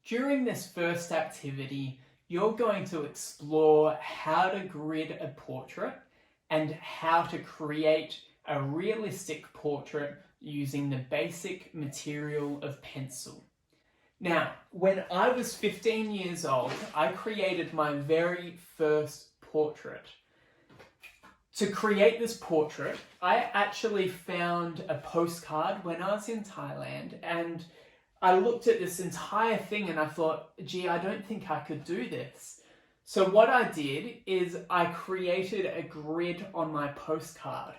During this first activity, you're going to explore how to grid a portrait and how to create a realistic portrait using the basic material of pencil. Now, when I was 15 years old, I created my very first portrait. To create this portrait, I actually found a postcard when I was in Thailand, and I looked at this entire thing and I thought, gee, I don't think I could do this. So what I did is I created a grid on my postcard.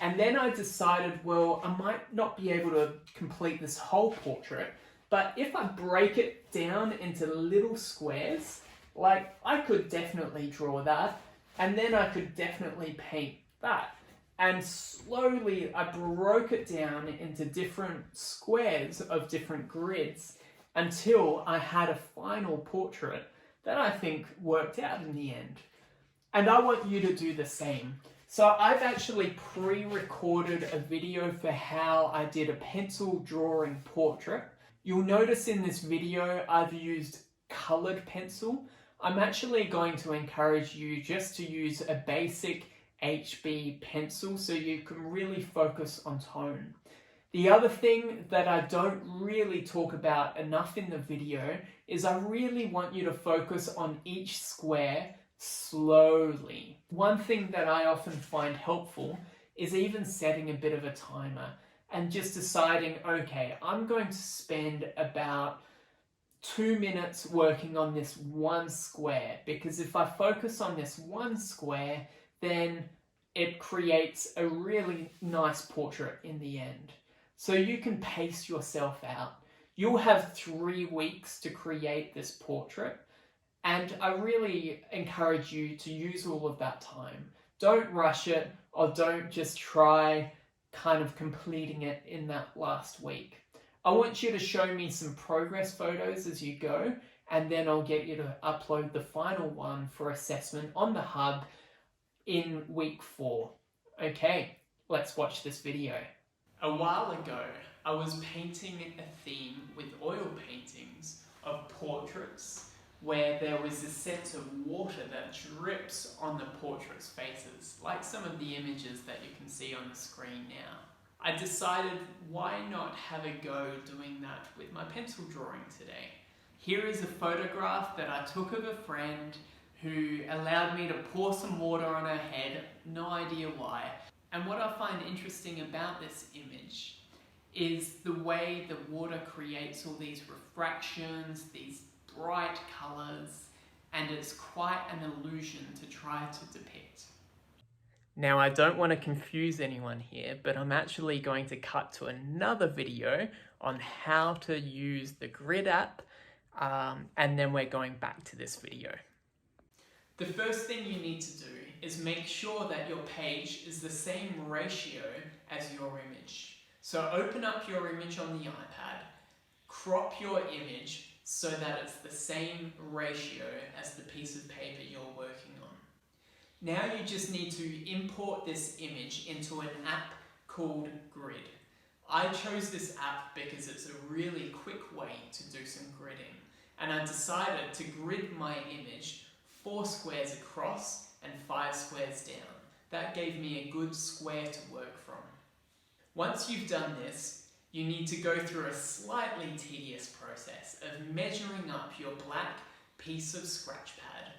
And then I decided, well, I might not be able to complete this whole portrait, but if I break it down into little squares, like I could definitely draw that, and then I could definitely paint that. And slowly I broke it down into different squares of different grids until I had a final portrait that I think worked out in the end. And I want you to do the same. So I've actually pre-recorded a video for how I did a pencil drawing portrait. You'll notice in this video I've used colored pencil. I'm actually going to encourage you just to use a basic HB pencil so you can really focus on tone. The other thing that I don't really talk about enough in the video is I really want you to focus on each square slowly. One thing that I often find helpful is even setting a bit of a timer and just deciding, okay, I'm going to spend about 2 minutes working on this one square, because if I focus on this one square, then it creates a really nice portrait in the end. So you can pace yourself out. You'll have 3 weeks to create this portrait, and I really encourage you to use all of that time. Don't rush it, or don't just try kind of completing it in that last week. I want you to show me some progress photos as you go, and then I'll get you to upload the final one for assessment on the Hub in week 4. Okay, let's watch this video. A while ago, I was painting a theme with oil paintings of portraits where there was a sense of water that drips on the portraits' faces, like some of the images that you can see on the screen now. I decided, why not have a go doing that with my pencil drawing today? Here is a photograph that I took of a friend who allowed me to pour some water on her head, no idea why. And what I find interesting about this image is the way the water creates all these refractions, these bright colours, and it's quite an illusion to try to depict. Now, I don't want to confuse anyone here, but I'm actually going to cut to another video on how to use the Grid app, and then we're going back to this video. The first thing you need to do is make sure that your page is the same ratio as your image. So open up your image on the iPad, crop your image so that it's the same ratio as the piece of paper you're working on. Now you just need to import this image into an app called Grid. I chose this app because it's a really quick way to do some gridding, and I decided to grid my image 4 squares across and 5 squares down. That gave me a good square to work from. Once you've done this, you need to go through a slightly tedious process of measuring up your black piece of scratch pad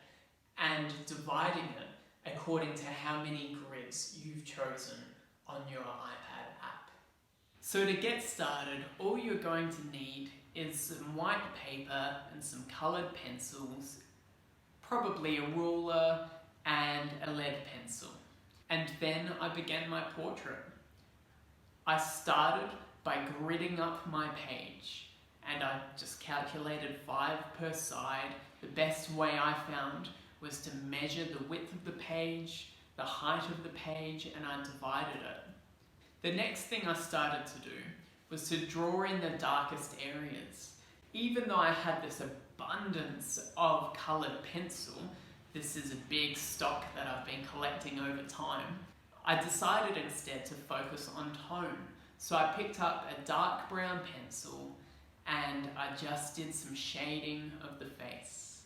and dividing it according to how many grids you've chosen on your iPad app. So to get started, all you're going to need is some white paper and some coloured pencils, probably a ruler and a lead pencil. And then I began my portrait. I started by gridding up my page, and I just calculated 5 per side. The best way I found was to measure the width of the page, the height of the page, and I divided it. The next thing I started to do was to draw in the darkest areas. Even though I had this abundance of coloured pencil, this is a big stock that I've been collecting over time, I decided instead to focus on tone. So I picked up a dark brown pencil and I just did some shading of the face.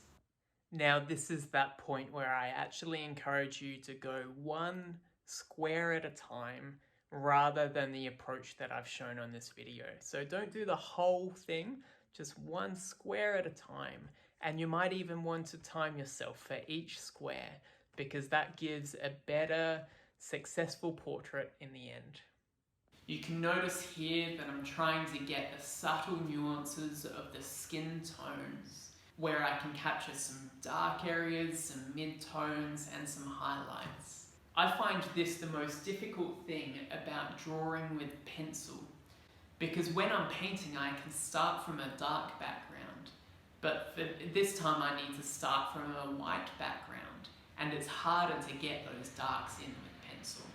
Now this is that point where I actually encourage you to go one square at a time rather than the approach that I've shown on this video. So don't do the whole thing, just one square at a time. And you might even want to time yourself for each square because that gives a better, successful portrait in the end. You can notice here that I'm trying to get the subtle nuances of the skin tones, where I can capture some dark areas, some mid-tones, and some highlights. I find this the most difficult thing about drawing with pencil, because when I'm painting I can start from a dark background, but for this time I need to start from a white background, and it's harder to get those darks in with pencil.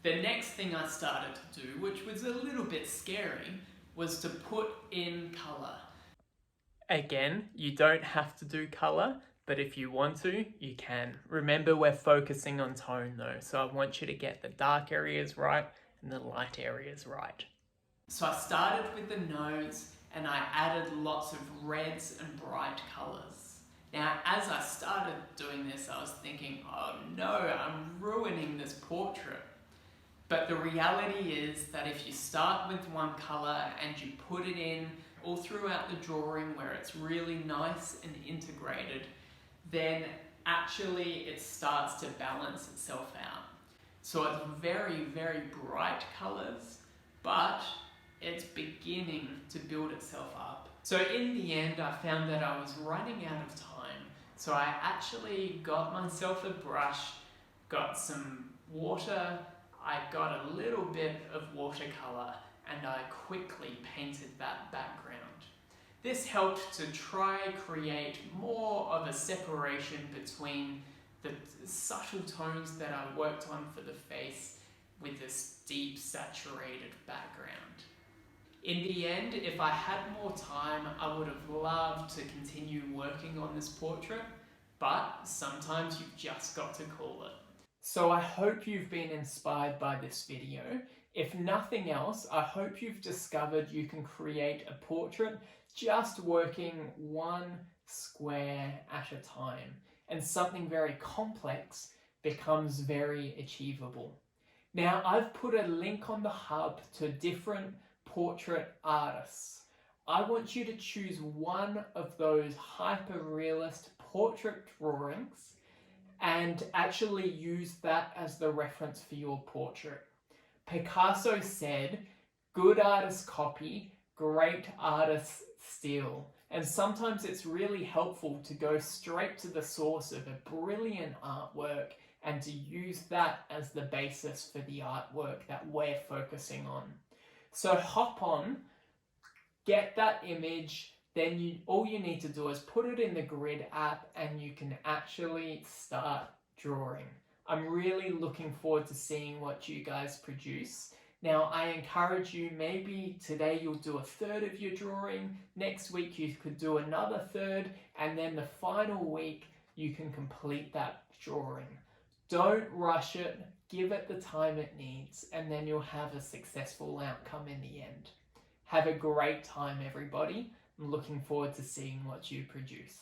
The next thing I started to do, which was a little bit scary, was to put in colour. Again, you don't have to do colour, but if you want to, you can. Remember, we're focusing on tone though, so I want you to get the dark areas right and the light areas right. So I started with the nose and I added lots of reds and bright colours. Now, as I started doing this, I was thinking, oh no, I'm ruining this portrait. But the reality is that if you start with one colour and you put it in all throughout the drawing where it's really nice and integrated, then actually it starts to balance itself out. So it's very, very bright colours, but it's beginning to build itself up. So in the end, I found that I was running out of time. So I actually got myself a brush, got some water, I got a little bit of watercolour, and I quickly painted that background. This helped to try create more of a separation between the subtle tones that I worked on for the face with this deep saturated background. In the end, if I had more time, I would have loved to continue working on this portrait, but sometimes you've just got to call it. So I hope you've been inspired by this video. If nothing else, I hope you've discovered you can create a portrait just working one square at a time, and something very complex becomes very achievable. Now, I've put a link on the hub to different portrait artists. I want you to choose one of those hyper-realist portrait drawings and actually use that as the reference for your portrait. Picasso said, good artists copy, great artists steal. And sometimes it's really helpful to go straight to the source of a brilliant artwork and to use that as the basis for the artwork that we're focusing on. So hop on, get that image, then all you need to do is put it in the Grid app and you can actually start drawing. I'm really looking forward to seeing what you guys produce. Now, I encourage you, maybe today you'll do a third of your drawing, next week you could do another third, and then the final week you can complete that drawing. Don't rush it, give it the time it needs, and then you'll have a successful outcome in the end. Have a great time, everybody. I'm looking forward to seeing what you produce.